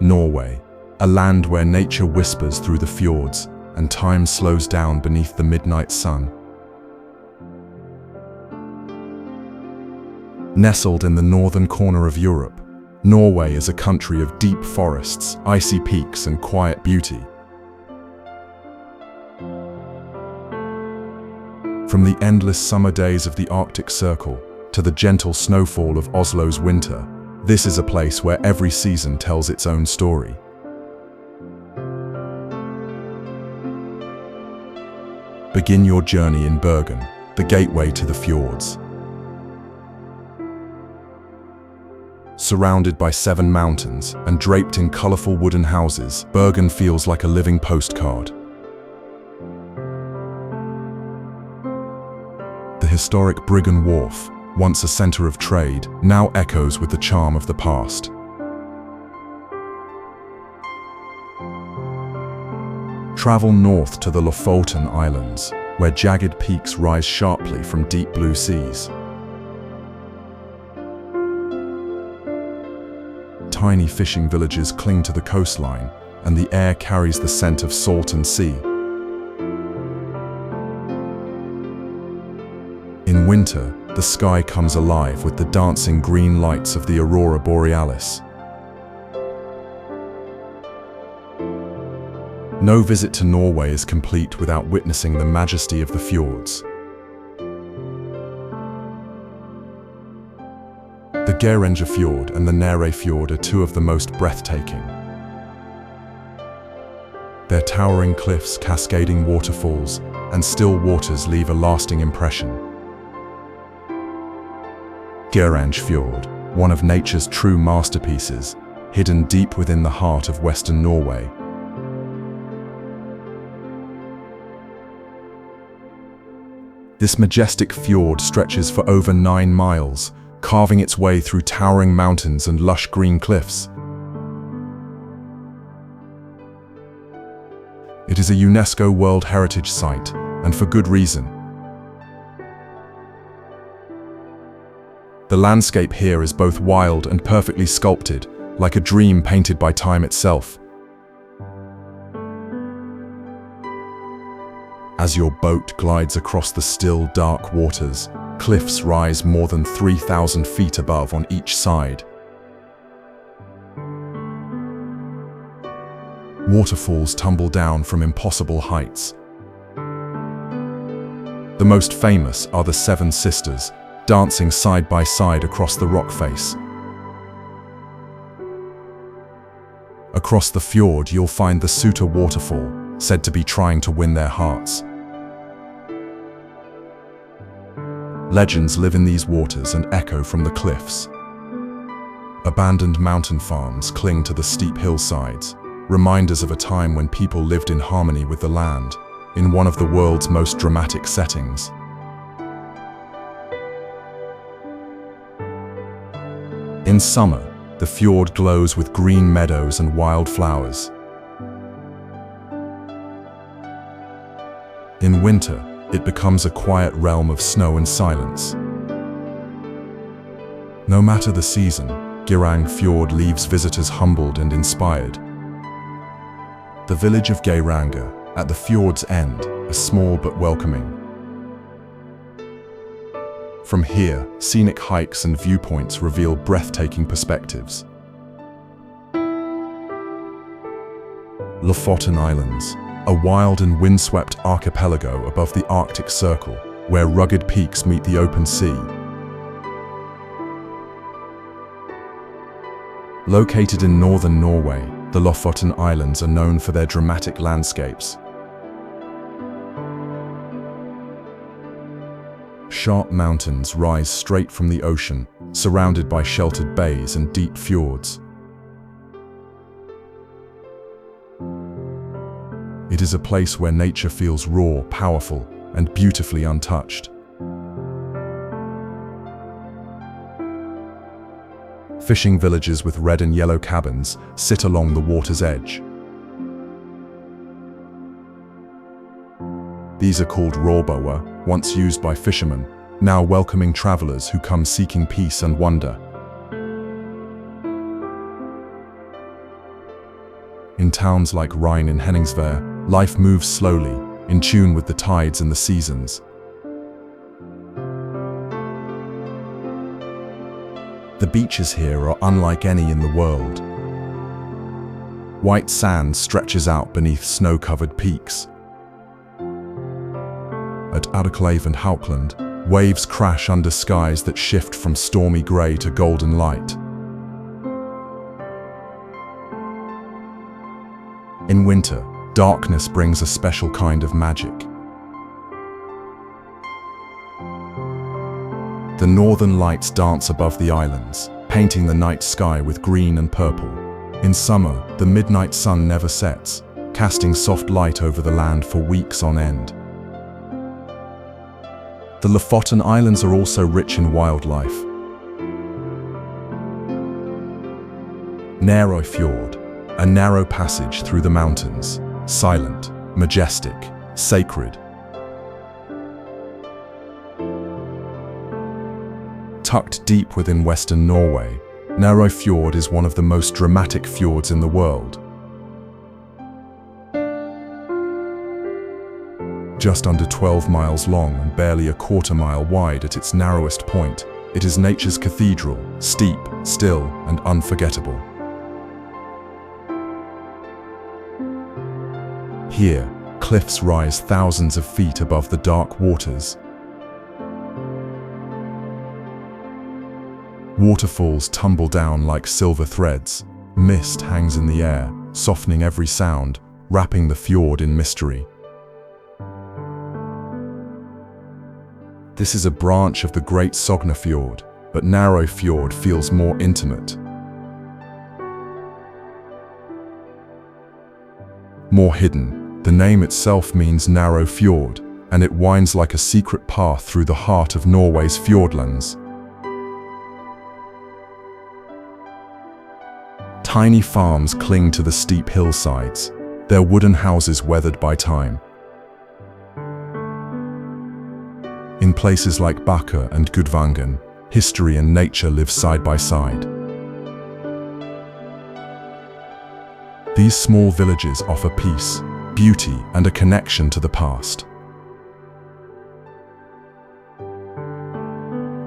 Norway, a land where nature whispers through the fjords and time slows down beneath the midnight sun. Nestled in the northern corner of Europe, Norway is a country of deep forests, icy peaks, and quiet beauty. From the endless summer days of the Arctic Circle to the gentle snowfall of Oslo's winter, this is a place where every season tells its own story. Begin your journey in Bergen, the gateway to the fjords. Surrounded by 7 mountains and draped in colorful wooden houses, Bergen feels like a living postcard. The historic Bryggen Wharf, once a center of trade, now echoes with the charm of the past. Travel north to the Lofoten Islands, where jagged peaks rise sharply from deep blue seas. Tiny fishing villages cling to the coastline, and the air carries the scent of salt and sea. In winter, the sky comes alive with the dancing green lights of the aurora borealis. No visit to Norway is complete without witnessing the majesty of the fjords. The Geirangerfjord and the Nærøyfjord are two of the most breathtaking. Their towering cliffs, cascading waterfalls, and still waters leave a lasting impression. Geirangerfjord, one of nature's true masterpieces, hidden deep within the heart of western Norway. This majestic fjord stretches for over 9 miles, carving its way through towering mountains and lush green cliffs. It is a UNESCO World Heritage Site, and for good reason. The landscape here is both wild and perfectly sculpted, like a dream painted by time itself. As your boat glides across the still, dark waters, cliffs rise more than 3,000 feet above on each side. Waterfalls tumble down from impossible heights. The most famous are the 7 Sisters, dancing side by side across the rock face. Across the fjord, you'll find the Suta waterfall, said to be trying to win their hearts. Legends live in these waters and echo from the cliffs. Abandoned mountain farms cling to the steep hillsides, reminders of a time when people lived in harmony with the land, in one of the world's most dramatic settings. In summer, the fjord glows with green meadows and wild flowers. In winter, it becomes a quiet realm of snow and silence. No matter the season, Geirangerfjord leaves visitors humbled and inspired. The village of Geiranger, at the fjord's end, is small but welcoming. From here, scenic hikes and viewpoints reveal breathtaking perspectives. Lofoten Islands, a wild and windswept archipelago above the Arctic Circle, where rugged peaks meet the open sea. Located in northern Norway, the Lofoten Islands are known for their dramatic landscapes. Sharp mountains rise straight from the ocean, surrounded by sheltered bays and deep fjords. It is a place where nature feels raw, powerful, and beautifully untouched. Fishing villages with red and yellow cabins sit along the water's edge. These are called råboer, once used by fishermen, now welcoming travelers who come seeking peace and wonder. In towns like Reine and Henningsvær, life moves slowly, in tune with the tides and the seasons. The beaches here are unlike any in the world. White sand stretches out beneath snow-covered peaks. At Uvdal and Helgeland, waves crash under skies that shift from stormy grey to golden light. In winter, darkness brings a special kind of magic. The northern lights dance above the islands, painting the night sky with green and purple. In summer, the midnight sun never sets, casting soft light over the land for weeks on end. The Lofoten Islands are also rich in wildlife. Nærøyfjord, a narrow passage through the mountains, silent, majestic, sacred. Tucked deep within western Norway, Nærøyfjord is one of the most dramatic fjords in the world. Just under 12 miles long and barely a quarter-mile wide at its narrowest point, it is nature's cathedral, steep, still, and unforgettable. Here, cliffs rise thousands of feet above the dark waters. Waterfalls tumble down like silver threads. Mist hangs in the air, softening every sound, wrapping the fjord in mystery. This is a branch of the Great Sognefjord, but Nærøyfjord feels more intimate. More hidden, the name itself means narrow fjord, and it winds like a secret path through the heart of Norway's fjordlands. Tiny farms cling to the steep hillsides, their wooden houses weathered by time. In places like Bakke and Gudvangen, history and nature live side by side. These small villages offer peace, beauty, and a connection to the past.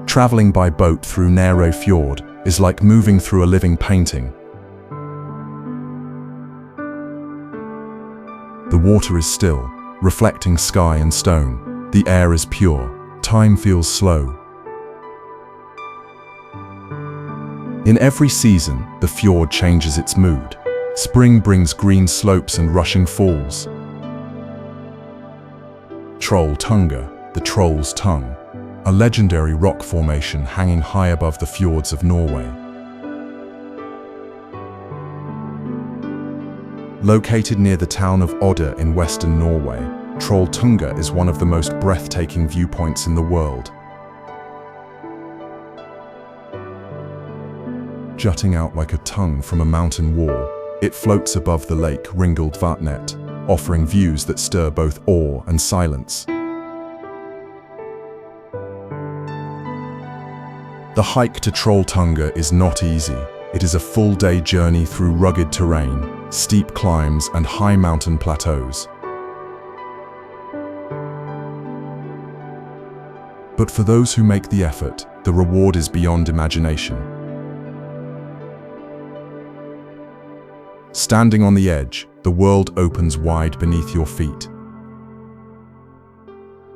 Traveling by boat through Nærøyfjord is like moving through a living painting. The water is still, reflecting sky and stone. The air is pure. Time feels slow. In every season, the fjord changes its mood. Spring brings green slopes and rushing falls. Trolltunga, the troll's tongue, a legendary rock formation hanging high above the fjords of Norway. Located near the town of Odda in western Norway, Trolltunga is one of the most breathtaking viewpoints in the world. Jutting out like a tongue from a mountain wall, it floats above the lake Ringgoldvatnet, offering views that stir both awe and silence. The hike to Trolltunga is not easy. It is a full-day journey through rugged terrain, steep climbs, and high mountain plateaus. But for those who make the effort, the reward is beyond imagination. Standing on the edge, the world opens wide beneath your feet.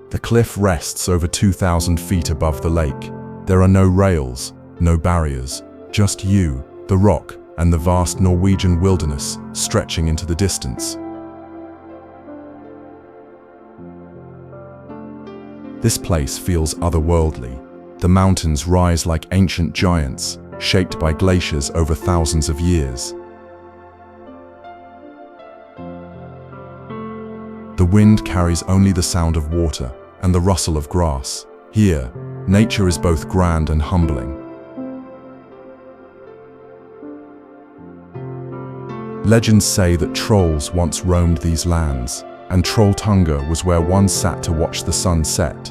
The cliff rests over 2,000 feet above the lake. There are no rails, no barriers, just you, the rock, and the vast Norwegian wilderness stretching into the distance. This place feels otherworldly. The mountains rise like ancient giants, shaped by glaciers over thousands of years. The wind carries only the sound of water and the rustle of grass. Here, nature is both grand and humbling. Legends say that trolls once roamed these lands, and Trolltunga was where one sat to watch the sun set.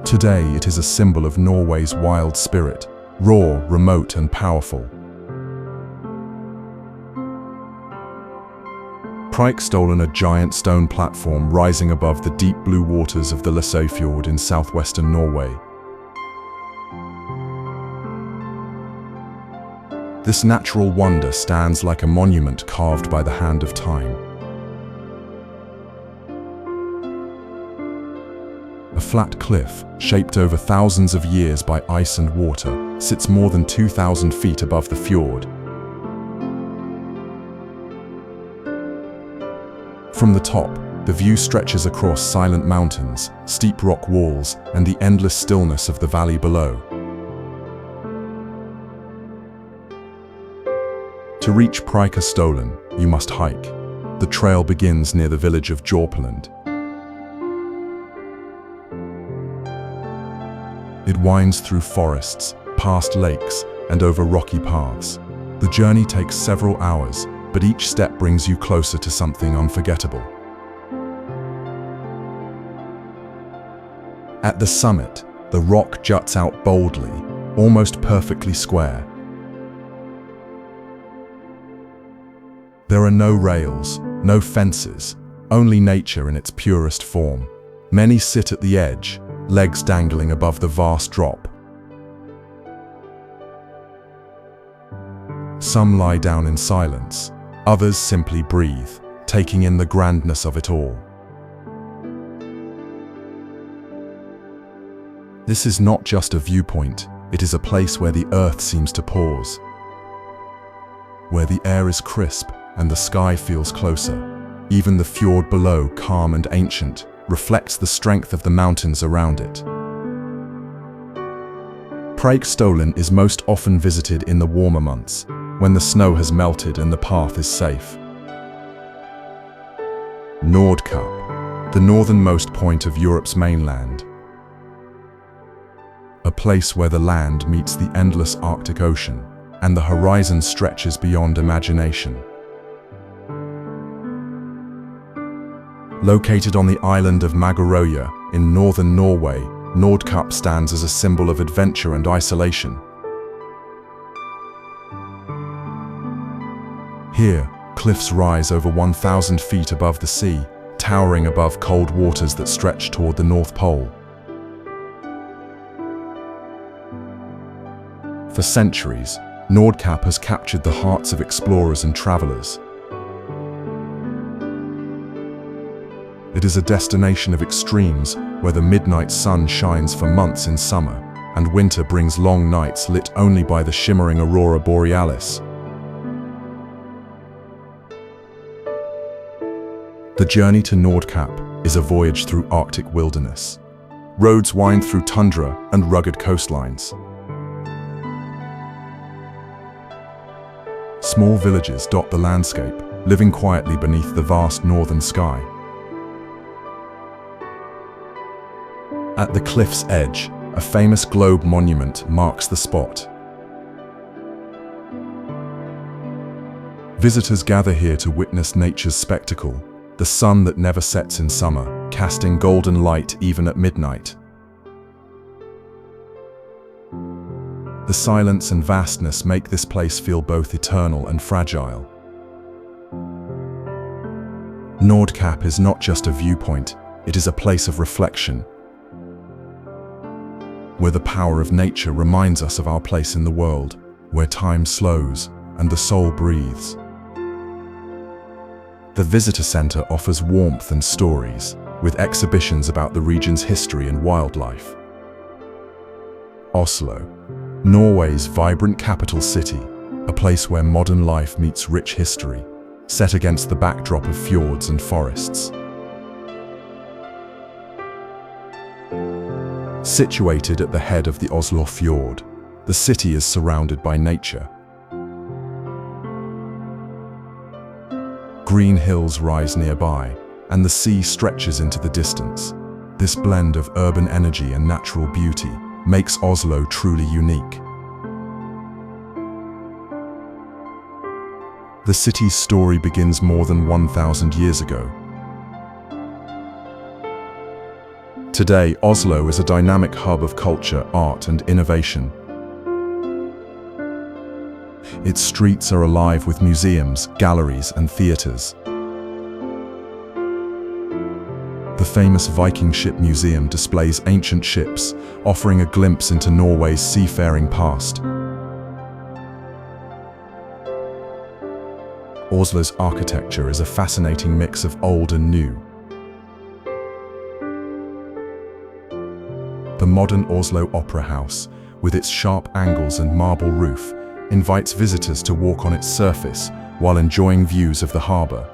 Today it is a symbol of Norway's wild spirit, raw, remote, and powerful. Preikestolen, a giant stone platform rising above the deep blue waters of the Låtefossen in southwestern Norway. This natural wonder stands like a monument carved by the hand of time. A flat cliff, shaped over thousands of years by ice and water, sits more than 2,000 feet above the fjord. From the top, the view stretches across silent mountains, steep rock walls, and the endless stillness of the valley below. To reach Preikestolen, you must hike. The trail begins near the village of Hjørundfjord. It winds through forests, past lakes, and over rocky paths. The journey takes several hours, but each step brings you closer to something unforgettable. At the summit, the rock juts out boldly, almost perfectly square. There are no rails, no fences, only nature in its purest form. Many sit at the edge, legs dangling above the vast drop. Some lie down in silence, others simply breathe, taking in the grandness of it all. This is not just a viewpoint, it is a place where the earth seems to pause, where the air is crisp and the sky feels closer. Even the fjord below, calm and ancient, reflects the strength of the mountains around it. Preikestolen is most often visited in the warmer months, when the snow has melted and the path is safe. Nordkapp, the northernmost point of Europe's mainland. A place where the land meets the endless Arctic Ocean, and the horizon stretches beyond imagination. Located on the island of Mageroya in northern Norway, Nordkapp stands as a symbol of adventure and isolation. Here, cliffs rise over 1,000 feet above the sea, towering above cold waters that stretch toward the North Pole. For centuries, Nordkapp has captured the hearts of explorers and travelers. It is a destination of extremes where the midnight sun shines for months in summer, and winter brings long nights lit only by the shimmering aurora borealis. The journey to Nordkapp is a voyage through Arctic wilderness. Roads wind through tundra and rugged coastlines. Small villages dot the landscape, living quietly beneath the vast northern sky. At the cliff's edge, a famous globe monument marks the spot. Visitors gather here to witness nature's spectacle, the sun that never sets in summer, casting golden light even at midnight. The silence and vastness make this place feel both eternal and fragile. Nordkapp is not just a viewpoint, it is a place of reflection, where the power of nature reminds us of our place in the world, where time slows and the soul breathes. The visitor center offers warmth and stories, with exhibitions about the region's history and wildlife. Oslo, Norway's vibrant capital city, a place where modern life meets rich history, set against the backdrop of fjords and forests. Situated at the head of the Oslofjord, the city is surrounded by nature. Green hills rise nearby, and the sea stretches into the distance. This blend of urban energy and natural beauty makes Oslo truly unique. The city's story begins more than 1,000 years ago. Today, Oslo is a dynamic hub of culture, art, and innovation. Its streets are alive with museums, galleries, and theatres. The famous Viking Ship Museum displays ancient ships, offering a glimpse into Norway's seafaring past. Oslo's architecture is a fascinating mix of old and new. The modern Oslo Opera House, with its sharp angles and marble roof, invites visitors to walk on its surface while enjoying views of the harbour.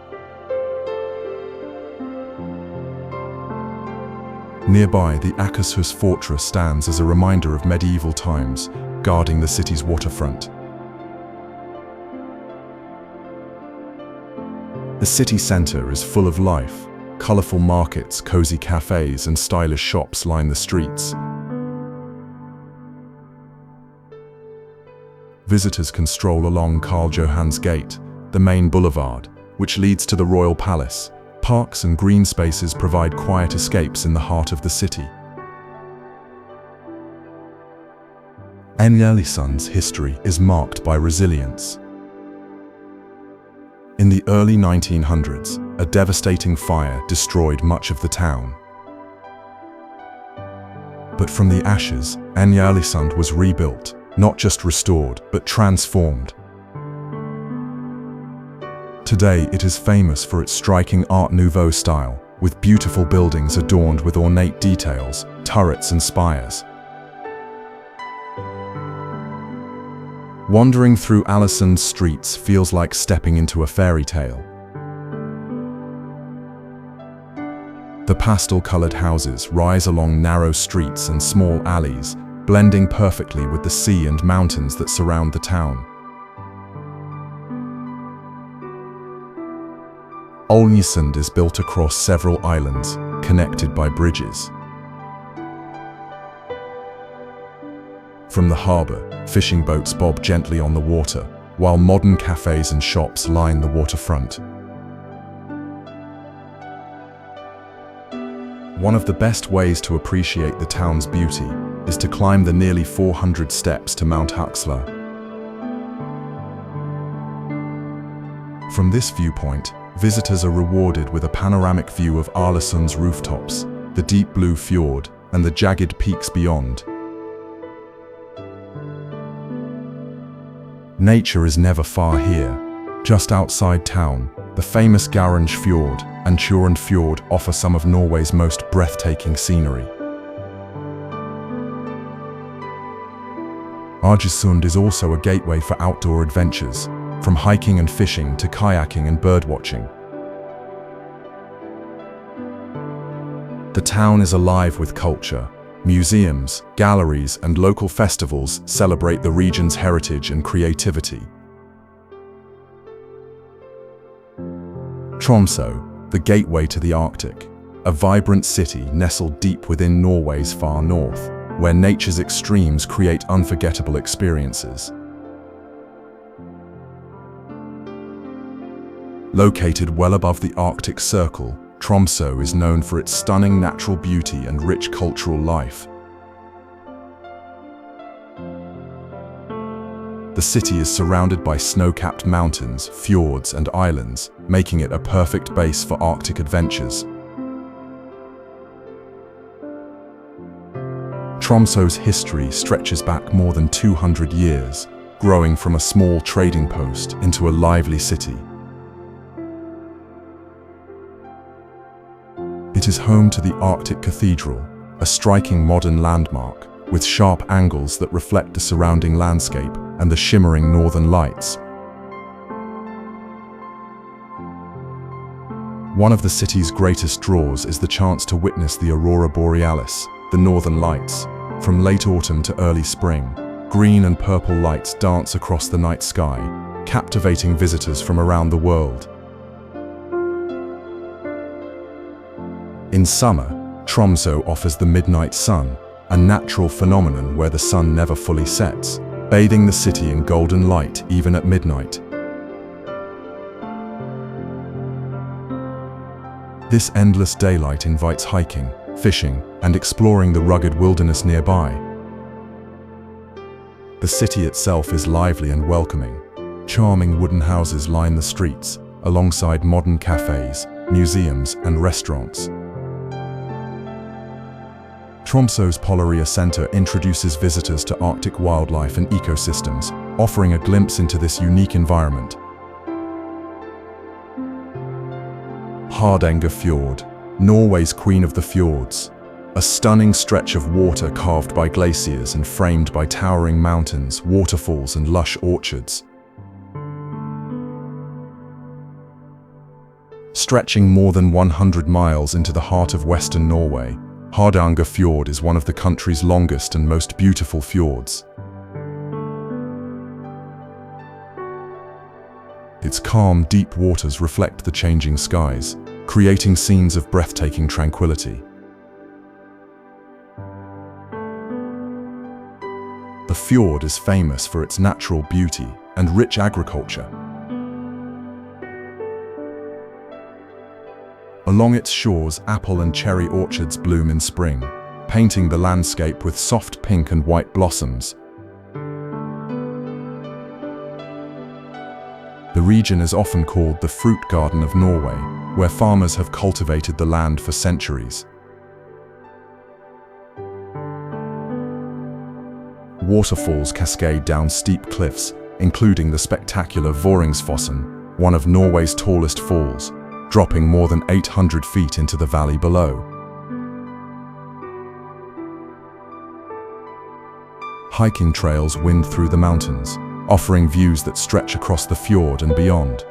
Nearby, the Akershus fortress stands as a reminder of medieval times, guarding the city's waterfront. The city centre is full of life. Colourful markets, cosy cafes, and stylish shops line the streets. Visitors can stroll along Karl Johans Gate, the main boulevard, which leads to the Royal Palace. Parks and green spaces provide quiet escapes in the heart of the city. Ålesund's history is marked by resilience. In the early 1900s, a devastating fire destroyed much of the town. But from the ashes, Ålesund was rebuilt, not just restored, but transformed. Today, it is famous for its striking Art Nouveau style, with beautiful buildings adorned with ornate details, turrets and spires. Wandering through Ålesund's streets feels like stepping into a fairy tale. The pastel-colored houses rise along narrow streets and small alleys, blending perfectly with the sea and mountains that surround the town. Ålesund is built across several islands, connected by bridges. From the harbour, fishing boats bob gently on the water, while modern cafes and shops line the waterfront. One of the best ways to appreciate the town's beauty is to climb the nearly 400 steps to Mount Huxla. From this viewpoint, visitors are rewarded with a panoramic view of Ålesund's rooftops, the deep blue fjord, and the jagged peaks beyond. Nature is never far here. Just outside town, the famous Geirangerfjord and Hjørundfjord offer some of Norway's most breathtaking scenery. Ålesund is also a gateway for outdoor adventures, from hiking and fishing to kayaking and birdwatching. The town is alive with culture. Museums, galleries, and local festivals celebrate the region's heritage and creativity. Tromsø, the gateway to the Arctic, a vibrant city nestled deep within Norway's far north, where nature's extremes create unforgettable experiences. Located well above the Arctic Circle, Tromsø is known for its stunning natural beauty and rich cultural life. The city is surrounded by snow-capped mountains, fjords, and islands, making it a perfect base for Arctic adventures. Tromsø's history stretches back more than 200 years, growing from a small trading post into a lively city. It is home to the Arctic Cathedral, a striking modern landmark with sharp angles that reflect the surrounding landscape and the shimmering northern lights. One of the city's greatest draws is the chance to witness the aurora borealis, the northern lights. From late autumn to early spring, green and purple lights dance across the night sky, captivating visitors from around the world. In summer, Tromsø offers the midnight sun, a natural phenomenon where the sun never fully sets, bathing the city in golden light even at midnight. This endless daylight invites hiking, fishing, and exploring the rugged wilderness nearby. The city itself is lively and welcoming, Charming wooden houses line the streets, alongside modern cafes, museums, and restaurants. Tromsø's Polaria Center introduces visitors to Arctic wildlife and ecosystems, offering a glimpse into this unique environment. Hardangerfjord, Norway's Queen of the Fjords. A stunning stretch of water carved by glaciers and framed by towering mountains, waterfalls, and lush orchards. Stretching more than 100 miles into the heart of western Norway, Hardangerfjord is one of the country's longest and most beautiful fjords. Its calm, deep waters reflect the changing skies, creating scenes of breathtaking tranquility. The fjord is famous for its natural beauty and rich agriculture. Along its shores, apple and cherry orchards bloom in spring, painting the landscape with soft pink and white blossoms. The region is often called the Fruit Garden of Norway, where farmers have cultivated the land for centuries. Waterfalls cascade down steep cliffs, including the spectacular Vøringsfossen, one of Norway's tallest falls, dropping more than 800 feet into the valley below. Hiking trails wind through the mountains, offering views that stretch across the fjord and beyond.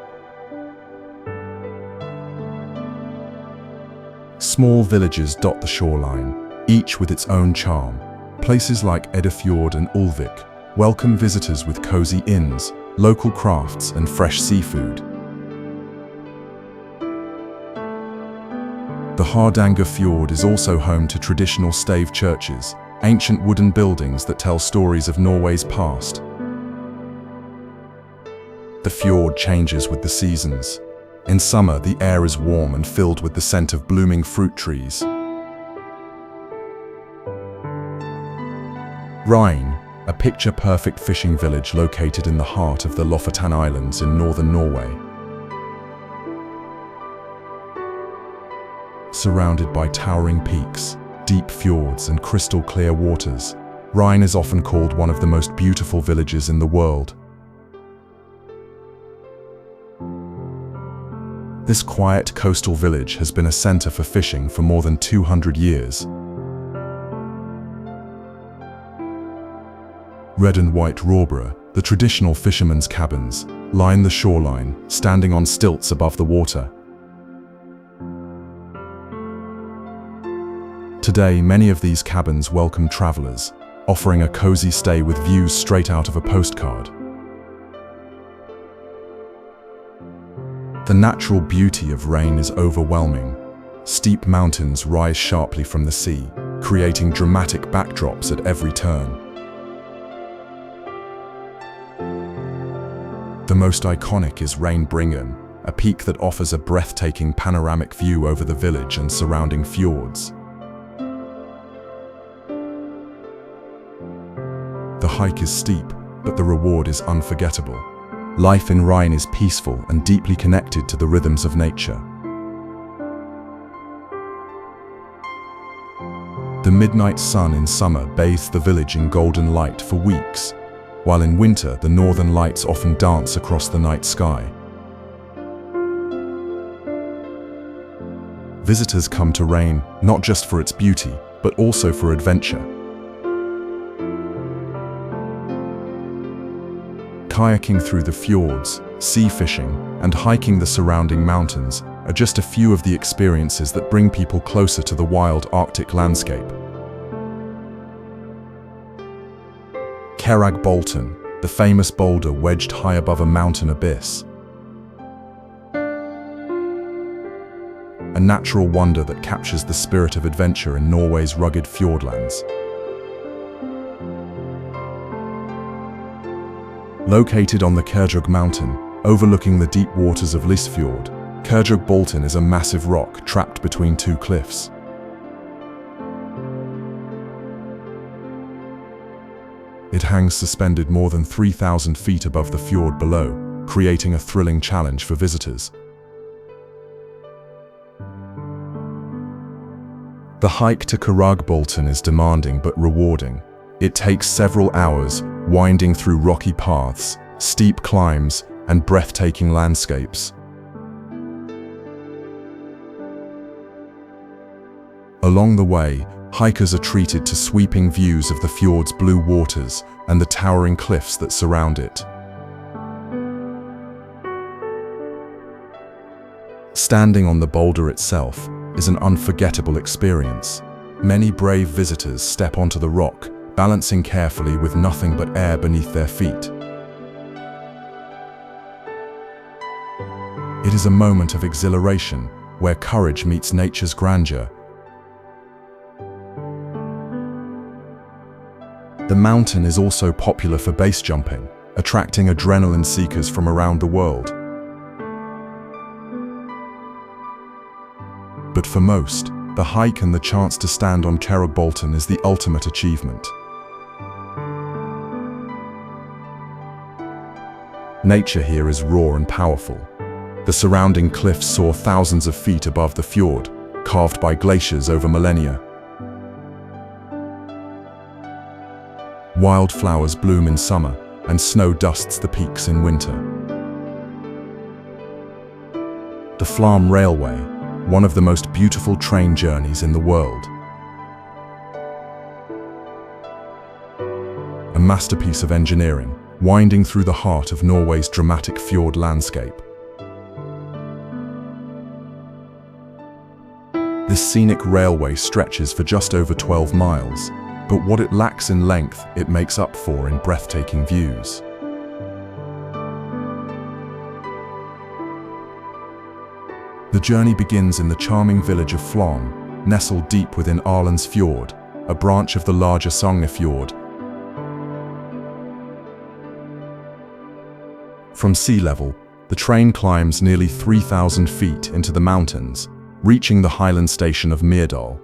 Small villages dot the shoreline, each with its own charm. Places like Eidfjord and Ulvik welcome visitors with cozy inns, local crafts, and fresh seafood. The Hardangerfjord is also home to traditional stave churches, ancient wooden buildings that tell stories of Norway's past. The fjord changes with the seasons. In summer, the air is warm and filled with the scent of blooming fruit trees. Reine, a picture-perfect fishing village located in the heart of the Lofoten Islands in northern Norway. Surrounded by towering peaks, deep fjords, and crystal-clear waters, Reine is often called one of the most beautiful villages in the world. This quiet coastal village has been a center for fishing for more than 200 years. Red and white råbrød, the traditional fishermen's cabins, line the shoreline, standing on stilts above the water. Today, many of these cabins welcome travelers, offering a cozy stay with views straight out of a postcard. The natural beauty of Reine is overwhelming. Steep mountains rise sharply from the sea, creating dramatic backdrops at every turn. The most iconic is Reinbringen, a peak that offers a breathtaking panoramic view over the village and surrounding fjords. The hike is steep, but the reward is unforgettable. Life in Reine is peaceful and deeply connected to the rhythms of nature. The midnight sun in summer bathes the village in golden light for weeks, while in winter the northern lights often dance across the night sky. Visitors come to Reine not just for its beauty, but also for adventure. Kayaking through the fjords, sea fishing, and hiking the surrounding mountains are just a few of the experiences that bring people closer to the wild Arctic landscape. Kjeragbolten, the famous boulder wedged high above a mountain abyss. A natural wonder that captures the spirit of adventure in Norway's rugged fjordlands. Located on the Kjerag mountain, overlooking the deep waters of Lysfjord, Kjeragbolten is a massive rock trapped between two cliffs. It hangs suspended more than 3,000 feet above the fjord below, creating a thrilling challenge for visitors. The hike to Kjeragbolten is demanding but rewarding. It takes several hours, winding through rocky paths, steep climbs, and breathtaking landscapes. Along the way, hikers are treated to sweeping views of the fjord's blue waters and the towering cliffs that surround it. Standing on the boulder itself is an unforgettable experience. Many brave visitors step onto the rock, balancing carefully with nothing but air beneath their feet. It is a moment of exhilaration, where courage meets nature's grandeur. The mountain is also popular for base jumping, attracting adrenaline seekers from around the world. But for most, the hike and the chance to stand on Kjeragbolten is the ultimate achievement. Nature here is raw and powerful. The surrounding cliffs soar thousands of feet above the fjord, carved by glaciers over millennia. Wildflowers bloom in summer, and snow dusts the peaks in winter. The Flåm Railway, one of the most beautiful train journeys in the world. A masterpiece of engineering, winding through the heart of Norway's dramatic fjord landscape. This scenic railway stretches for just over 12 miles, but what it lacks in length, it makes up for in breathtaking views. The journey begins in the charming village of Flåm, nestled deep within Aurlandsfjord, a branch of the larger Hjørundfjord. From sea level, the train climbs nearly 3,000 feet into the mountains, reaching the Highland station of Uvdal.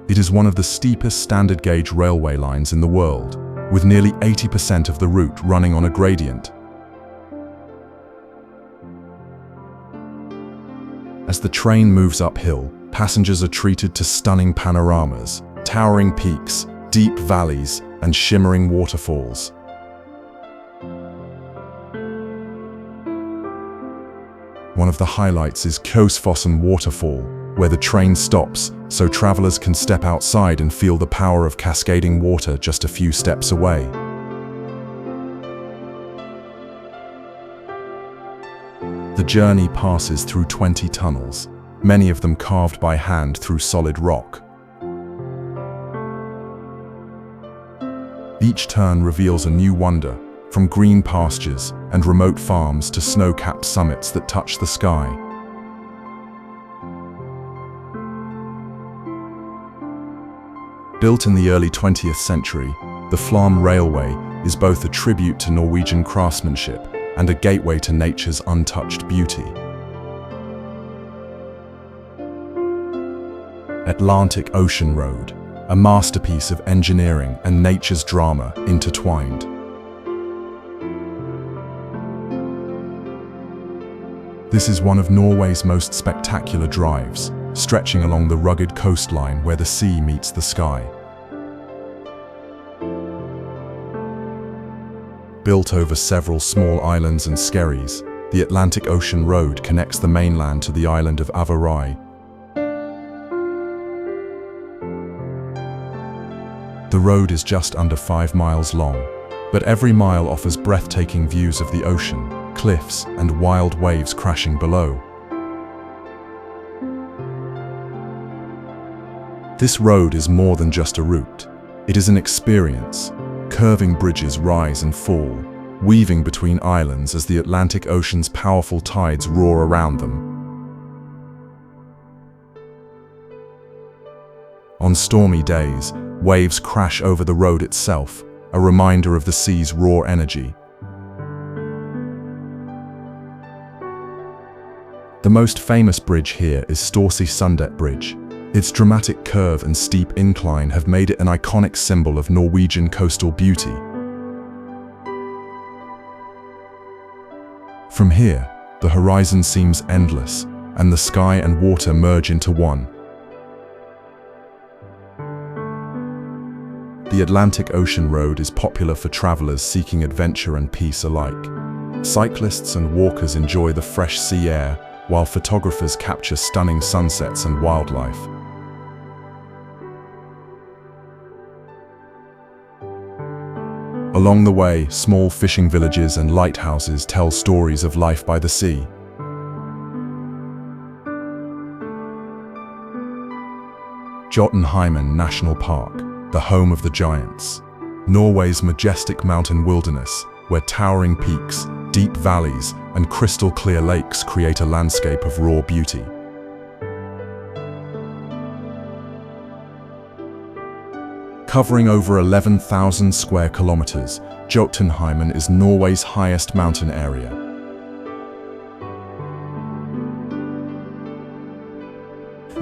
It is one of the steepest standard gauge railway lines in the world, with nearly 80% of the route running on a gradient. As the train moves uphill, passengers are treated to stunning panoramas, towering peaks, deep valleys, and shimmering waterfalls. One of the highlights is Vøringsfossen Waterfall, where the train stops so travelers can step outside and feel the power of cascading water just a few steps away. The journey passes through 20 tunnels, many of them carved by hand through solid rock. Each turn reveals a new wonder, from green pastures and remote farms to snow-capped summits that touch the sky. Built in the early 20th century, the Flåm Railway is both a tribute to Norwegian craftsmanship and a gateway to nature's untouched beauty. Atlantic Ocean Road, a masterpiece of engineering and nature's drama intertwined. This is one of Norway's most spectacular drives, stretching along the rugged coastline where the sea meets the sky. Built over several small islands and skerries, the Atlantic Ocean Road connects the mainland to the island of Aurlandsfjord. The road is just under 5 miles long, but every mile offers breathtaking views of the ocean, cliffs, and wild waves crashing below. This road is more than just a route. It is an experience. Curving bridges rise and fall, weaving between islands as the Atlantic Ocean's powerful tides roar around them. On stormy days, waves crash over the road itself, a reminder of the sea's raw energy. The most famous bridge here is Sundet Bridge. Its dramatic curve and steep incline have made it an iconic symbol of Norwegian coastal beauty. From here, the horizon seems endless, and the sky and water merge into one. The Atlantic Ocean Road is popular for travelers seeking adventure and peace alike. Cyclists and walkers enjoy the fresh sea air, while photographers capture stunning sunsets and wildlife. Along the way, small fishing villages and lighthouses tell stories of life by the sea. Jotunheimen National Park, the home of the giants. Norway's majestic mountain wilderness, where towering peaks, deep valleys, and crystal-clear lakes create a landscape of raw beauty. Covering over 11,000 square kilometers, Jotunheimen is Norway's highest mountain area.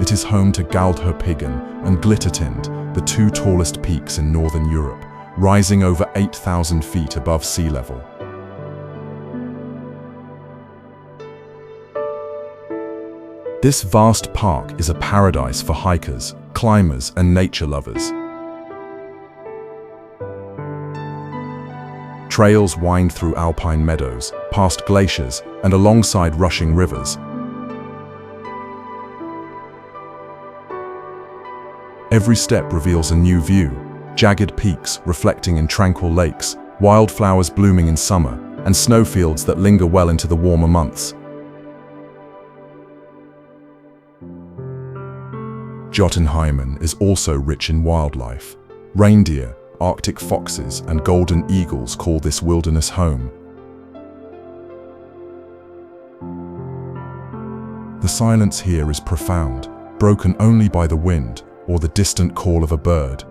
It is home to Galdhøpiggen and Glittertind, the two tallest peaks in northern Europe, rising over 8,000 feet above sea level. This vast park is a paradise for hikers, climbers, and nature lovers. Trails wind through alpine meadows, past glaciers, and alongside rushing rivers. Every step reveals a new view, jagged peaks reflecting in tranquil lakes, wildflowers blooming in summer, and snowfields that linger well into the warmer months. Jotunheimen is also rich in wildlife. Reindeer, Arctic foxes, and golden eagles call this wilderness home. The silence here is profound, broken only by the wind or the distant call of a bird.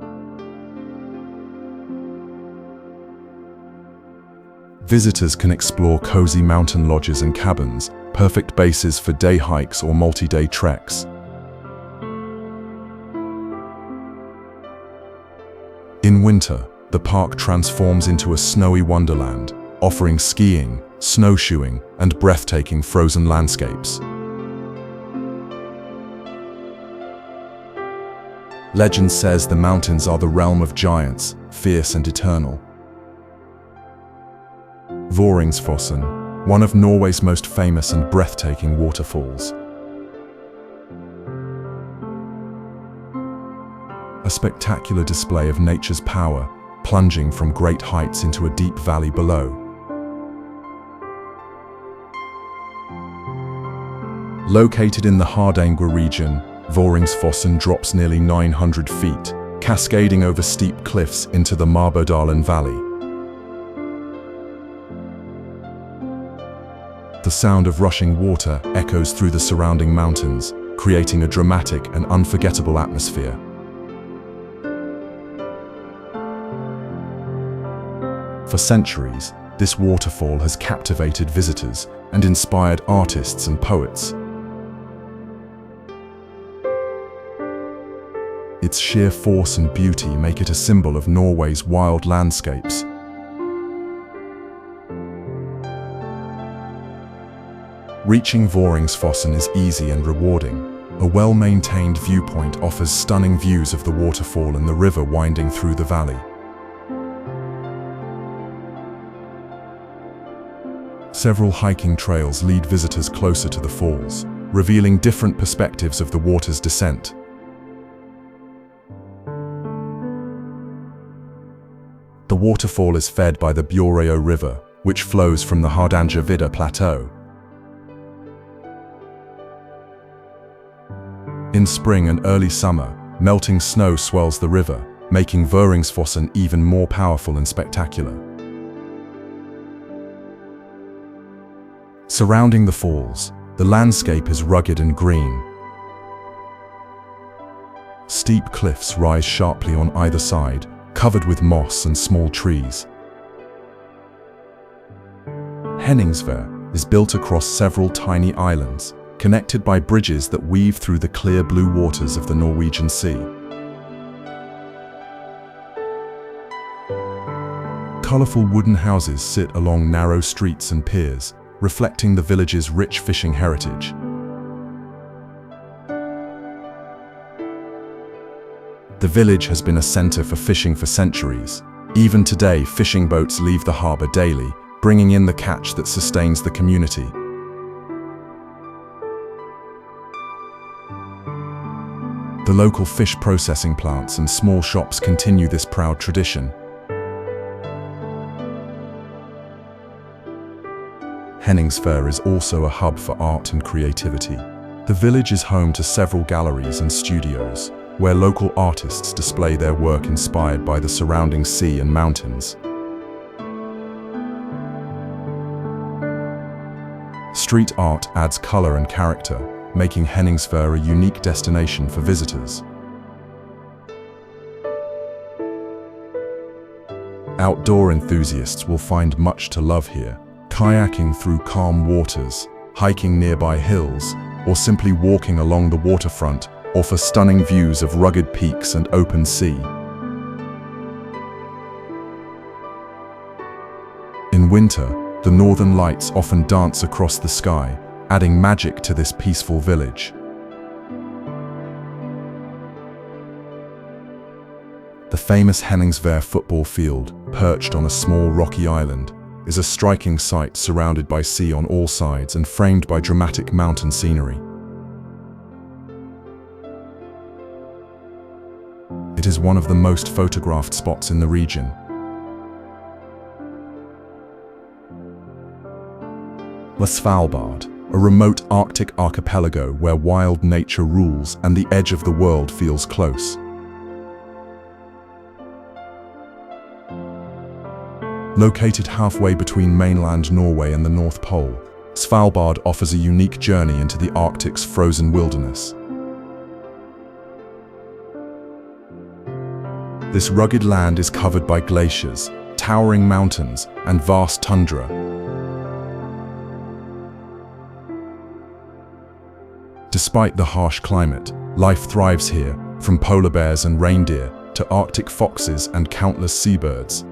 Visitors can explore cozy mountain lodges and cabins, perfect bases for day hikes or multi-day treks. In winter, the park transforms into a snowy wonderland, offering skiing, snowshoeing, and breathtaking frozen landscapes. Legend says the mountains are the realm of giants, fierce and eternal. Vøringsfossen, one of Norway's most famous and breathtaking waterfalls. A spectacular display of nature's power, plunging from great heights into a deep valley below. Located in the Hardanger region, Vøringsfossen drops nearly 900 feet, cascading over steep cliffs into the Marbodalen Valley. The sound of rushing water echoes through the surrounding mountains, creating a dramatic and unforgettable atmosphere. For centuries, this waterfall has captivated visitors and inspired artists and poets. Its sheer force and beauty make it a symbol of Norway's wild landscapes. Reaching Vøringsfossen is easy and rewarding. A well-maintained viewpoint offers stunning views of the waterfall and the river winding through the valley. Several hiking trails lead visitors closer to the falls, revealing different perspectives of the water's descent. The waterfall is fed by the Bjørøya River, which flows from the Hardangerfjord plateau. In spring and early summer, melting snow swells the river, making Vøringsfossen even more powerful and spectacular. Surrounding the falls, the landscape is rugged and green. Steep cliffs rise sharply on either side, covered with moss and small trees. Henningsvær is built across several tiny islands, connected by bridges that weave through the clear blue waters of the Norwegian Sea. Colorful wooden houses sit along narrow streets and piers, reflecting the village's rich fishing heritage. The village has been a center for fishing for centuries. Even today, fishing boats leave the harbor daily, bringing in the catch that sustains the community. The local fish processing plants and small shops continue this proud tradition. Henningsvær is also a hub for art and creativity. The village is home to several galleries and studios, where local artists display their work inspired by the surrounding sea and mountains. Street art adds color and character, making Henningsvær a unique destination for visitors. Outdoor enthusiasts will find much to love here. Kayaking through calm waters, hiking nearby hills, or simply walking along the waterfront offer stunning views of rugged peaks and open sea. In winter, the northern lights often dance across the sky, adding magic to this peaceful village. The famous Henningsvær football field, perched on a small rocky island, is a striking sight surrounded by sea on all sides and framed by dramatic mountain scenery. It is one of the most photographed spots in the region. Svalbard, a remote Arctic archipelago where wild nature rules and the edge of the world feels close. Located halfway between mainland Norway and the North Pole, Svalbard offers a unique journey into the Arctic's frozen wilderness. This rugged land is covered by glaciers, towering mountains, and vast tundra. Despite the harsh climate, life thrives here, from polar bears and reindeer to Arctic foxes and countless seabirds.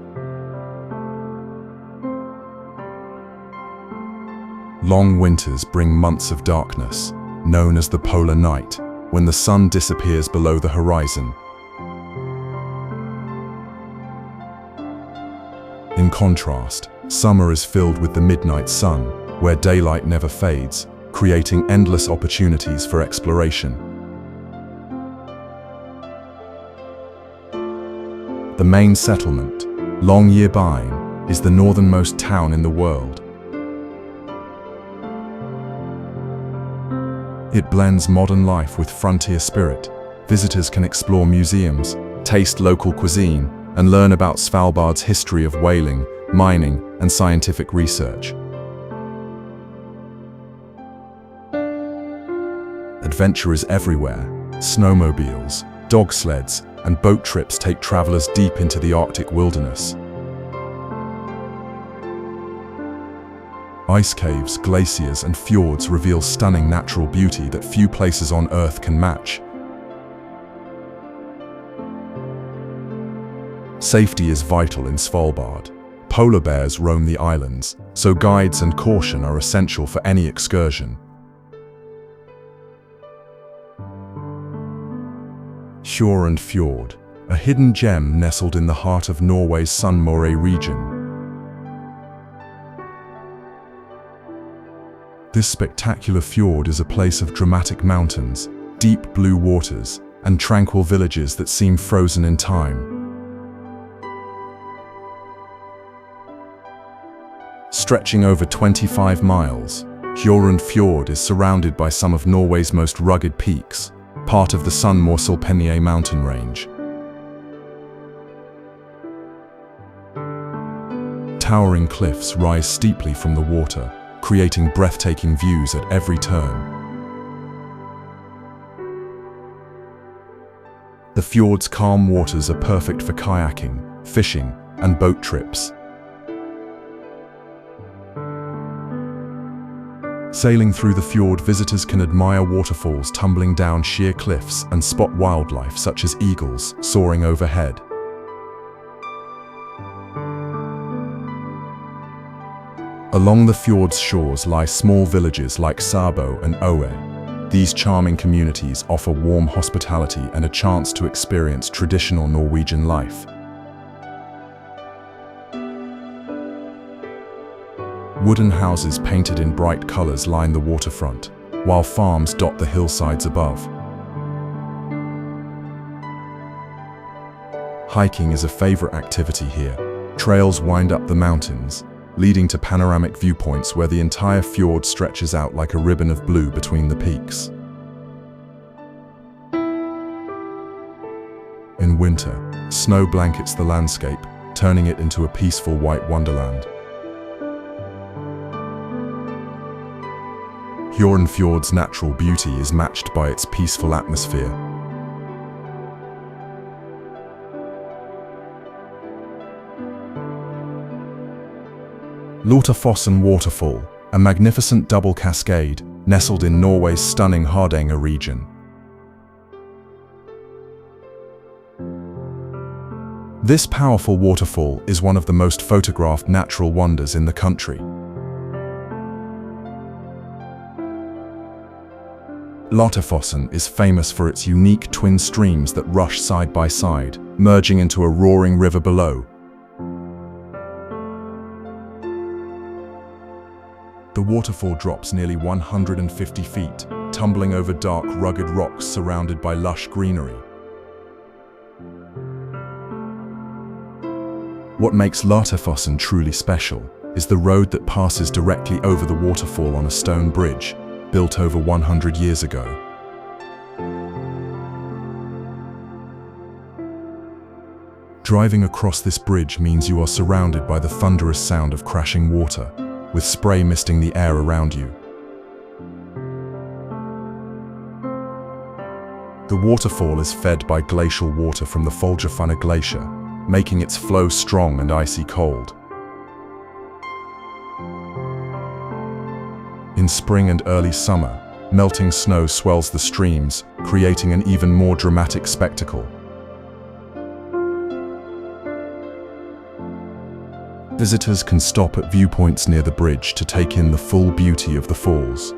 Long winters bring months of darkness, known as the polar night, when the sun disappears below the horizon. In contrast, summer is filled with the midnight sun, where daylight never fades, creating endless opportunities for exploration. The main settlement, Longyearbyen, is the northernmost town in the world. It blends modern life with frontier spirit. Visitors can explore museums, taste local cuisine, and learn about Svalbard's history of whaling, mining, and scientific research. Adventure is everywhere. Snowmobiles, dog sleds, and boat trips take travelers deep into the Arctic wilderness. Ice caves, glaciers, and fjords reveal stunning natural beauty that few places on Earth can match. Safety is vital in Svalbard. Polar bears roam the islands, so guides and caution are essential for any excursion. Hjørundfjord, a hidden gem nestled in the heart of Norway's Sunnmøre region. This spectacular fjord is a place of dramatic mountains, deep blue waters, and tranquil villages that seem frozen in time. Stretching over 25 miles, Hjørundfjord is surrounded by some of Norway's most rugged peaks, part of the Sunnmørselvpennier mountain range. Towering cliffs rise steeply from the water, creating breathtaking views at every turn. The fjord's calm waters are perfect for kayaking, fishing, and boat trips. Sailing through the fjord, visitors can admire waterfalls tumbling down sheer cliffs and spot wildlife such as eagles soaring overhead. Along the fjord's shores lie small villages like Sabo and Oe. These charming communities offer warm hospitality and a chance to experience traditional Norwegian life. Wooden houses painted in bright colors line the waterfront, while farms dot the hillsides above. Hiking is a favorite activity here. Trails wind up the mountains, leading to panoramic viewpoints where the entire fjord stretches out like a ribbon of blue between the peaks. In winter, snow blankets the landscape, turning it into a peaceful white wonderland. Hjørundfjord's natural beauty is matched by its peaceful atmosphere. Låtefossen Waterfall, a magnificent double cascade, nestled in Norway's stunning Hardanger region. This powerful waterfall is one of the most photographed natural wonders in the country. Låtefossen is famous for its unique twin streams that rush side by side, merging into a roaring river below. The waterfall drops nearly 150 feet, tumbling over dark, rugged rocks surrounded by lush greenery. What makes Låtefossen truly special is the road that passes directly over the waterfall on a stone bridge, built over 100 years ago. Driving across this bridge means you are surrounded by the thunderous sound of crashing water, with spray misting the air around you. The waterfall is fed by glacial water from the Folgefonna Glacier, making its flow strong and icy cold. In spring and early summer, melting snow swells the streams, creating an even more dramatic spectacle. Visitors can stop at viewpoints near the bridge to take in the full beauty of the falls.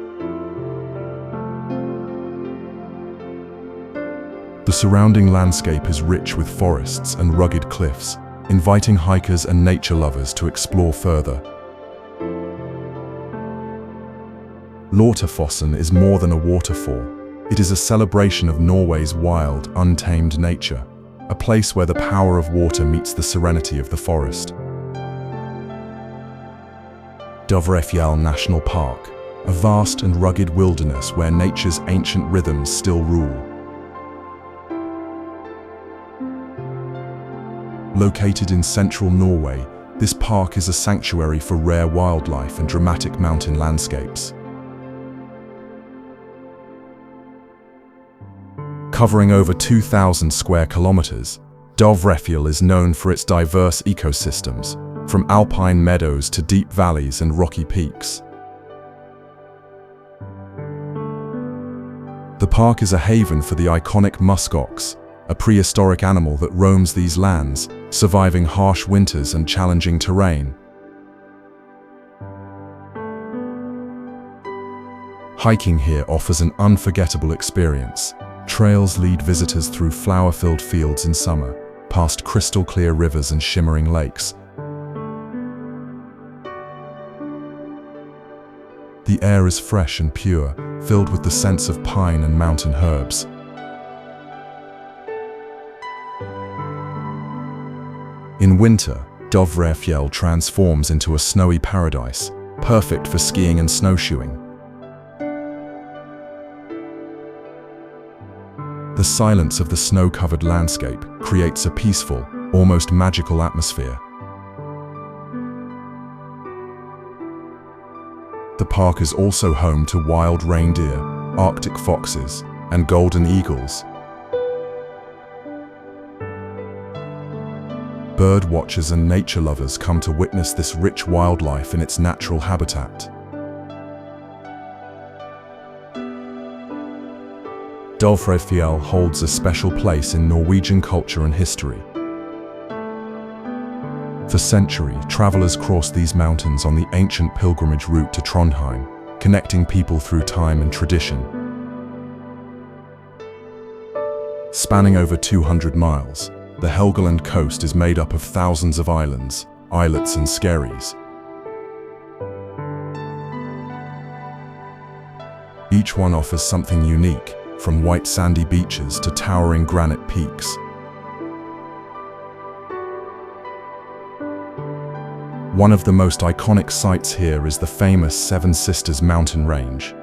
The surrounding landscape is rich with forests and rugged cliffs, inviting hikers and nature lovers to explore further. Låtefossen is more than a waterfall. It is a celebration of Norway's wild, untamed nature, a place where the power of water meets the serenity of the forest. Dovrefjell National Park, a vast and rugged wilderness where nature's ancient rhythms still rule. Located in central Norway, this park is a sanctuary for rare wildlife and dramatic mountain landscapes. Covering over 2,000 square kilometers, Dovrefjell is known for its diverse ecosystems, from alpine meadows to deep valleys and rocky peaks. The park is a haven for the iconic muskox, a prehistoric animal that roams these lands, surviving harsh winters and challenging terrain. Hiking here offers an unforgettable experience. Trails lead visitors through flower-filled fields in summer, past crystal-clear rivers and shimmering lakes. The air is fresh and pure, filled with the scents of pine and mountain herbs. In winter, Dovrefjell transforms into a snowy paradise, perfect for skiing and snowshoeing. The silence of the snow-covered landscape creates a peaceful, almost magical atmosphere. The park is also home to wild reindeer, Arctic foxes, and golden eagles. Bird watchers and nature lovers come to witness this rich wildlife in its natural habitat. Dovrefjell holds a special place in Norwegian culture and history. For centuries, travelers crossed these mountains on the ancient pilgrimage route to Trondheim, connecting people through time and tradition. Spanning over 200 miles, the Helgeland Coast is made up of thousands of islands, islets and skerries. Each one offers something unique, from white sandy beaches to towering granite peaks. One of the most iconic sights here is the famous Seven Sisters mountain range.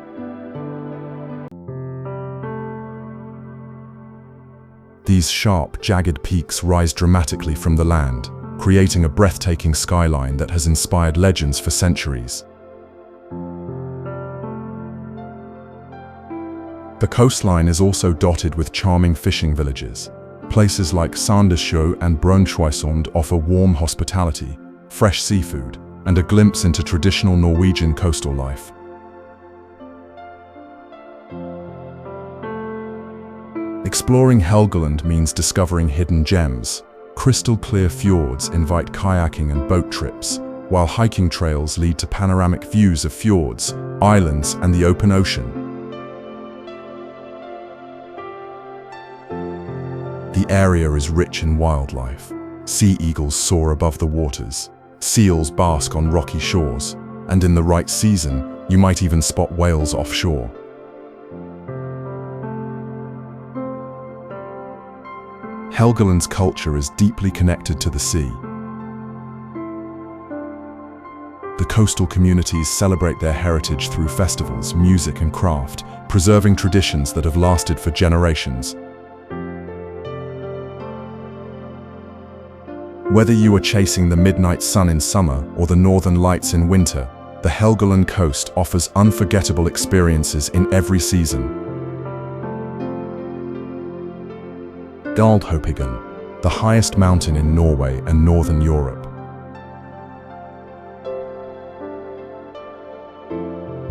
These sharp, jagged peaks rise dramatically from the land, creating a breathtaking skyline that has inspired legends for centuries. The coastline is also dotted with charming fishing villages. Places like Sandessjø and Brønnøysund offer warm hospitality, fresh seafood, and a glimpse into traditional Norwegian coastal life. Exploring Helgeland means discovering hidden gems. Crystal-clear fjords invite kayaking and boat trips, while hiking trails lead to panoramic views of fjords, islands, and the open ocean. The area is rich in wildlife. Sea eagles soar above the waters, seals bask on rocky shores, and in the right season, you might even spot whales offshore. Helgeland's culture is deeply connected to the sea. The coastal communities celebrate their heritage through festivals, music, and craft, preserving traditions that have lasted for generations. Whether you are chasing the midnight sun in summer or the northern lights in winter, the Helgeland Coast offers unforgettable experiences in every season. Galdhøpiggen, the highest mountain in Norway and northern Europe.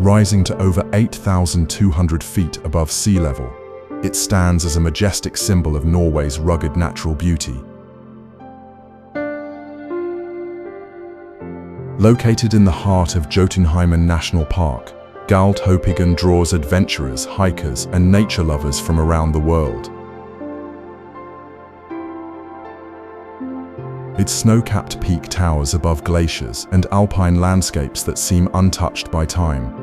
Rising to over 8,200 feet above sea level, it stands as a majestic symbol of Norway's rugged natural beauty. Located in the heart of Jotunheimen National Park, Galdhøpiggen draws adventurers, hikers, and nature lovers from around the world. Its snow-capped peak towers above glaciers and alpine landscapes that seem untouched by time.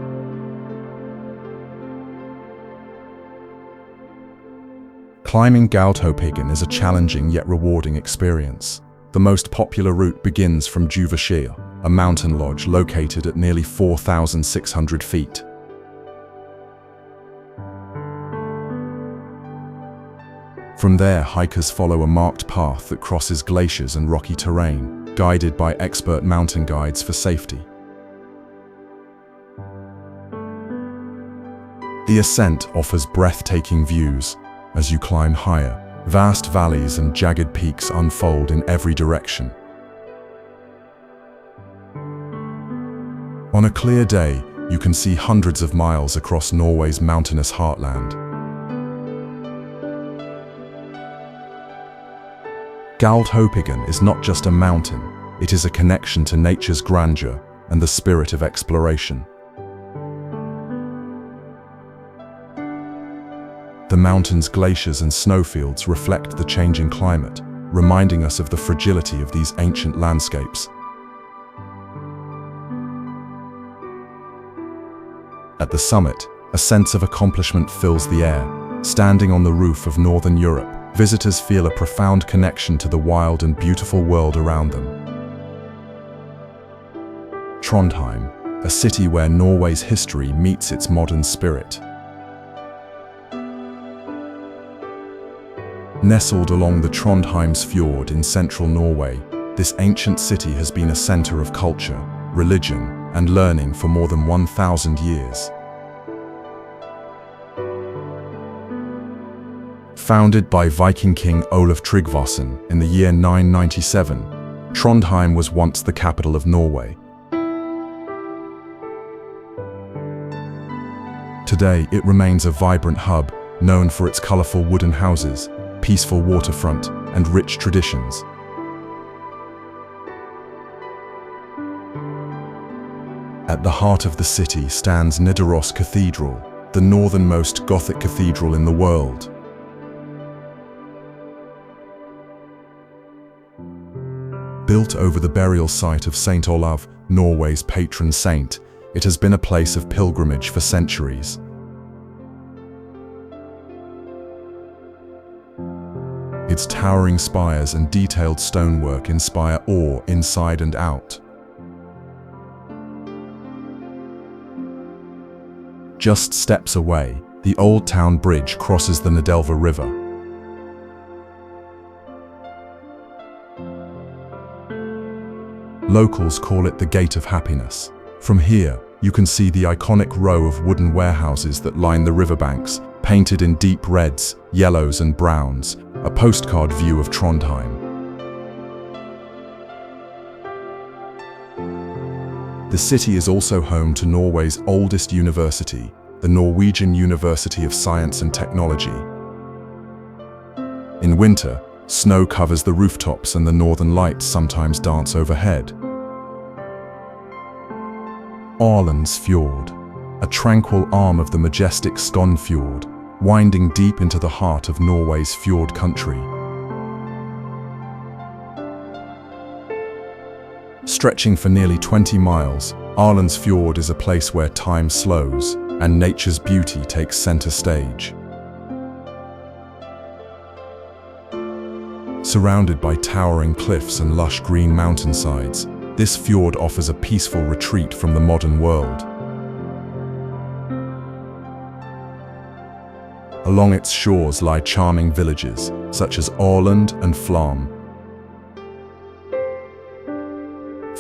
Climbing Galdhøpiggen is a challenging yet rewarding experience. The most popular route begins from Dovrefjell, a mountain lodge located at nearly 4,600 feet. From there, hikers follow a marked path that crosses glaciers and rocky terrain, guided by expert mountain guides for safety. The ascent offers breathtaking views as you climb higher. Vast valleys and jagged peaks unfold in every direction. On a clear day, you can see hundreds of miles across Norway's mountainous heartland. Galdhøpiggen is not just a mountain, it is a connection to nature's grandeur and the spirit of exploration. The mountain's glaciers and snowfields reflect the changing climate, reminding us of the fragility of these ancient landscapes. At the summit, a sense of accomplishment fills the air. Standing on the roof of Northern Europe, visitors feel a profound connection to the wild and beautiful world around them. Trondheim, a city where Norway's history meets its modern spirit. Nestled along the Trondheimsfjord in central Norway, this ancient city has been a center of culture, religion, and learning for more than 1,000 years. Founded by Viking king Olaf Tryggvason in the year 997, Trondheim was once the capital of Norway. Today, it remains a vibrant hub, known for its colorful wooden houses, peaceful waterfront, and rich traditions. At the heart of the city stands Nidaros Cathedral, the northernmost Gothic cathedral in the world. Built over the burial site of Saint Olav, Norway's patron saint, it has been a place of pilgrimage for centuries. Its towering spires and detailed stonework inspire awe inside and out. Just steps away, the Old Town Bridge crosses the Nidelva River. Locals call it the Gate of Happiness. From here, you can see the iconic row of wooden warehouses that line the riverbanks, painted in deep reds, yellows and browns, a postcard view of Trondheim. The city is also home to Norway's oldest university, the Norwegian University of Science and Technology. In winter, snow covers the rooftops and the northern lights sometimes dance overhead. Aurlandsfjord, a tranquil arm of the majestic Hjørundfjord, winding deep into the heart of Norway's fjord country. Stretching for nearly 20 miles, Aurlandsfjord is a place where time slows and nature's beauty takes center stage. Surrounded by towering cliffs and lush green mountainsides, this fjord offers a peaceful retreat from the modern world. Along its shores lie charming villages, such as Ålesund and Flåm.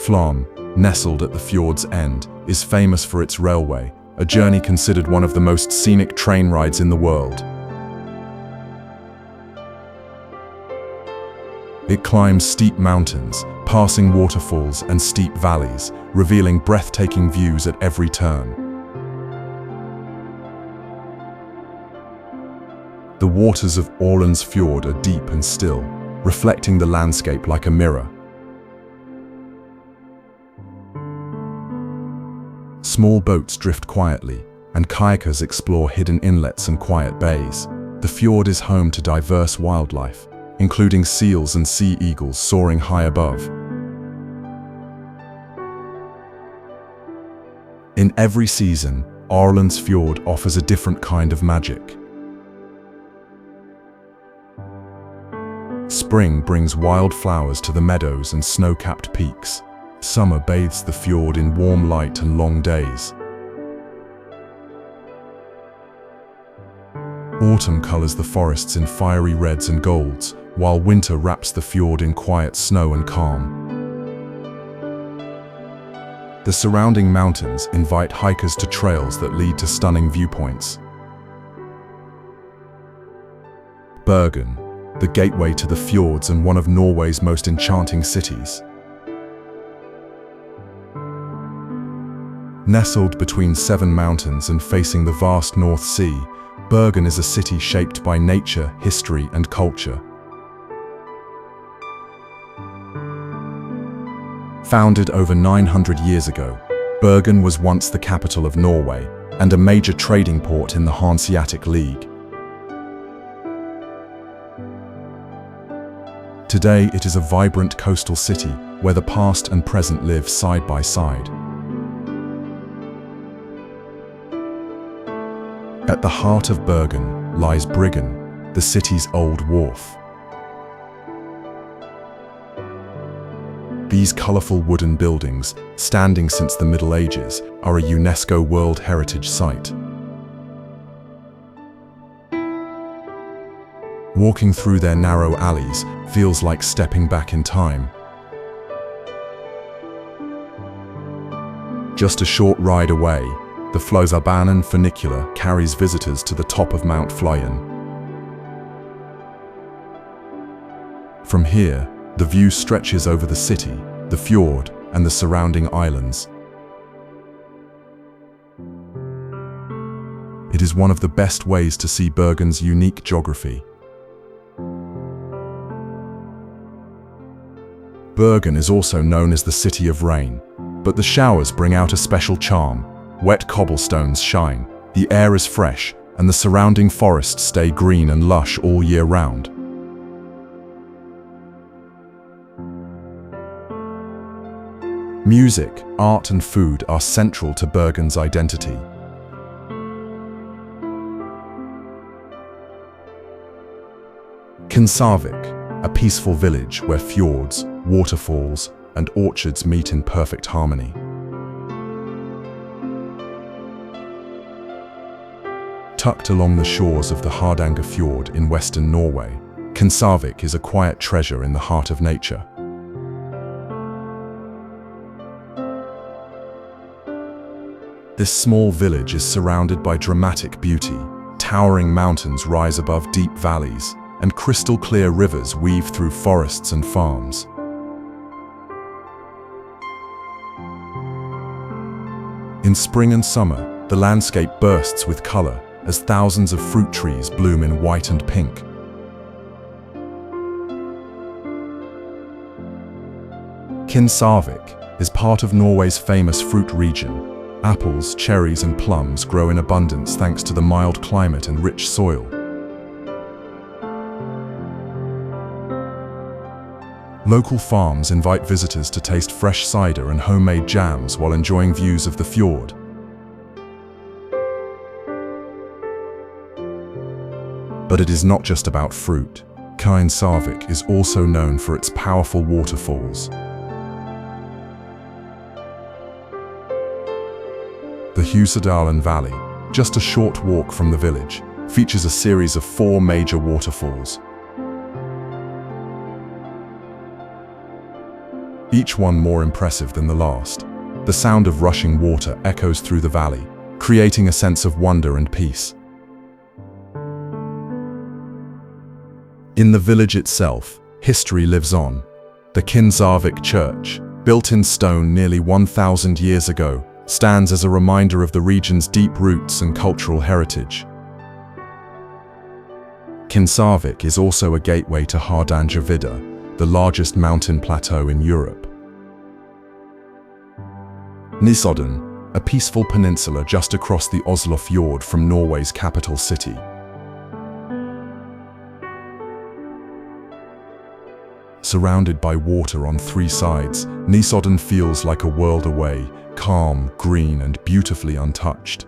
Flåm, nestled at the fjord's end, is famous for its railway, a journey considered one of the most scenic train rides in the world. It climbs steep mountains, passing waterfalls and steep valleys, revealing breathtaking views at every turn. The waters of Ålesund are deep and still, reflecting the landscape like a mirror. Small boats drift quietly, and kayakers explore hidden inlets and quiet bays. The fjord is home to diverse wildlife, including seals and sea eagles soaring high above. In every season, Aurlandsfjord offers a different kind of magic. Spring brings wildflowers to the meadows and snow-capped peaks. Summer bathes the fjord in warm light and long days. Autumn colors the forests in fiery reds and golds, while winter wraps the fjord in quiet snow and calm. The surrounding mountains invite hikers to trails that lead to stunning viewpoints. Bergen, the gateway to the fjords and one of Norway's most enchanting cities. Nestled between 7 mountains and facing the vast North Sea, Bergen is a city shaped by nature, history, and culture. Founded over 900 years ago, Bergen was once the capital of Norway and a major trading port in the Hanseatic League. Today, it is a vibrant coastal city where the past and present live side by side. At the heart of Bergen lies Bryggen, the city's old wharf. These colorful wooden buildings, standing since the Middle Ages, are a UNESCO World Heritage Site. Walking through their narrow alleys feels like stepping back in time. Just a short ride away, the Flåsarbanen funicular carries visitors to the top of Mount Flyen. From here, the view stretches over the city, the fjord, and the surrounding islands. It is one of the best ways to see Bergen's unique geography. Bergen is also known as the City of Rain. but the showers bring out a special charm. Wet cobblestones shine, the air is fresh, and the surrounding forests stay green and lush all year round. Music, art and food are central to Bergen's identity. Kinsarvik, a peaceful village where fjords, waterfalls, and orchards meet in perfect harmony. Tucked along the shores of the Hardangerfjord in western Norway, Kinsarvik is a quiet treasure in the heart of nature. This small village is surrounded by dramatic beauty. Towering mountains rise above deep valleys, and crystal-clear rivers weave through forests and farms. In spring and summer, the landscape bursts with color as thousands of fruit trees bloom in white and pink. Kinsarvik is part of Norway's famous fruit region. Apples, cherries and plums grow in abundance thanks to the mild climate and rich soil. Local farms invite visitors to taste fresh cider and homemade jams while enjoying views of the fjord. But it is not just about fruit. Kinsarvik is also known for its powerful waterfalls. The Uvdal Valley, just a short walk from the village, features a series of 4 major waterfalls. Each one more impressive than the last. The sound of rushing water echoes through the valley, creating a sense of wonder and peace. In the village itself, history lives on. The Kinsarvik Church, built in stone nearly 1,000 years ago, stands as a reminder of the region's deep roots and cultural heritage. Kinsarvik is also a gateway to Hardangerfjord, the largest mountain plateau in Europe. Nesodden, a peaceful peninsula just across the Oslo fjord from Norway's capital city. Surrounded by water on 3 sides, Nesodden feels like a world away, calm, green, and beautifully untouched.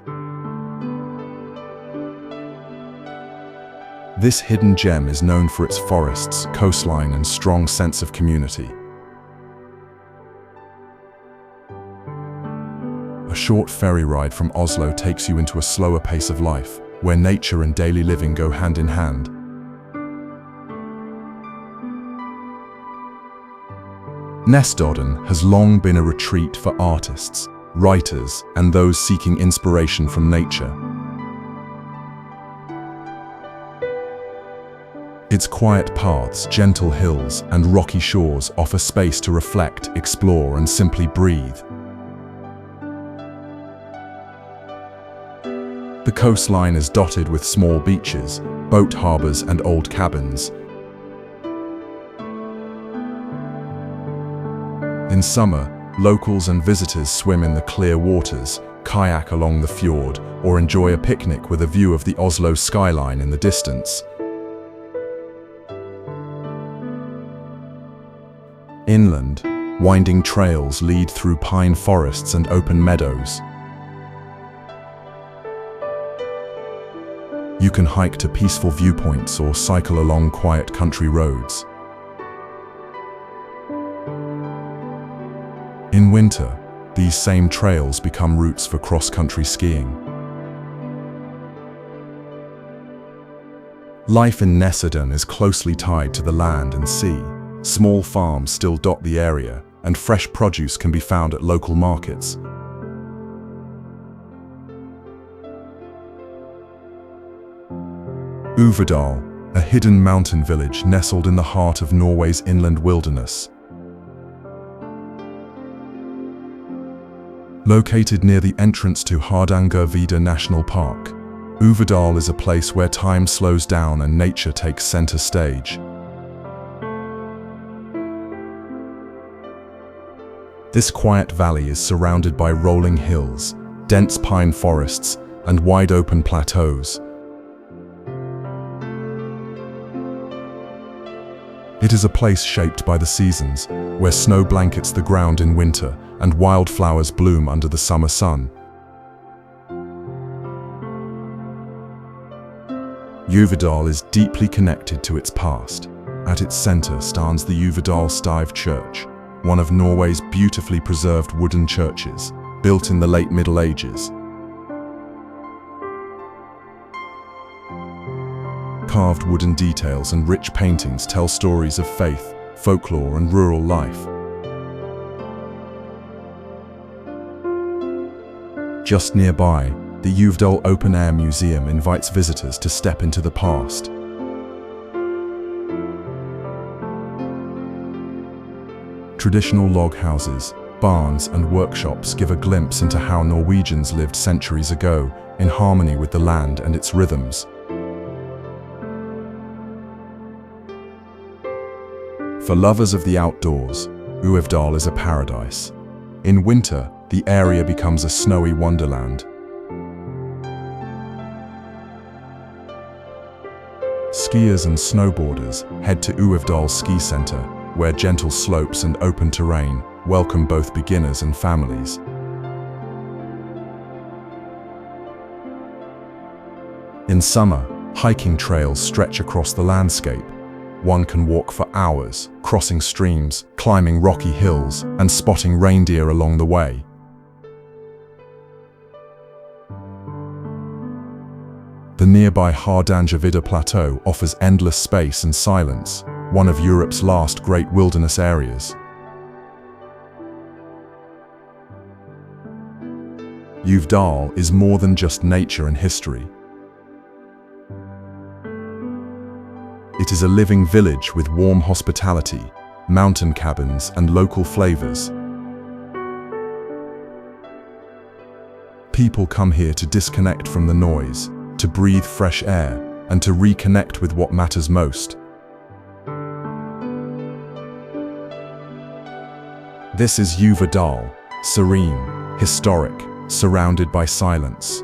This hidden gem is known for its forests, coastline, and strong sense of community. A short ferry ride from Oslo takes you into a slower pace of life, where nature and daily living go hand in hand. Nesodden has long been a retreat for artists, writers, and those seeking inspiration from nature. Its quiet paths, gentle hills, and rocky shores offer space to reflect, explore, and simply breathe. The coastline is dotted with small beaches, boat harbors, and old cabins. In summer, locals and visitors swim in the clear waters, kayak along the fjord, or enjoy a picnic with a view of the Oslo skyline in the distance. Inland, winding trails lead through pine forests and open meadows. You can hike to peaceful viewpoints or cycle along quiet country roads. In winter, these same trails become routes for cross-country skiing. Life in Nesodden is closely tied to the land and sea. Small farms still dot the area, and fresh produce can be found at local markets. Uvdal, a hidden mountain village nestled in the heart of Norway's inland wilderness. Located near the entrance to Hardangerfjord National Park, Uvdal is a place where time slows down and nature takes center stage. This quiet valley is surrounded by rolling hills, dense pine forests, and wide-open plateaus. It is a place shaped by the seasons, where snow blankets the ground in winter and wildflowers bloom under the summer sun. Uvdal is deeply connected to its past. At its center stands the Uvdal Stave Church, one of Norway's beautifully preserved wooden churches, built in the late Middle Ages. Carved wooden details and rich paintings tell stories of faith, folklore, and rural life. Just nearby, the Uvdal Open Air Museum invites visitors to step into the past. Traditional log houses, barns, and workshops give a glimpse into how Norwegians lived centuries ago, in harmony with the land and its rhythms. For lovers of the outdoors, Uvdal is a paradise. In winter, the area becomes a snowy wonderland. Skiers and snowboarders head to Uvdal Ski Center, where gentle slopes and open terrain welcome both beginners and families. In summer, hiking trails stretch across the landscape. One can walk for hours, crossing streams, climbing rocky hills, and spotting reindeer along the way. The nearby Hardangerfjord plateau offers endless space and silence, one of Europe's last great wilderness areas. Uvdal is more than just nature and history. It is a living village with warm hospitality, mountain cabins, and local flavors. People come here to disconnect from the noise, to breathe fresh air, and to reconnect with what matters most. This is Uvdal, serene, historic, surrounded by silence.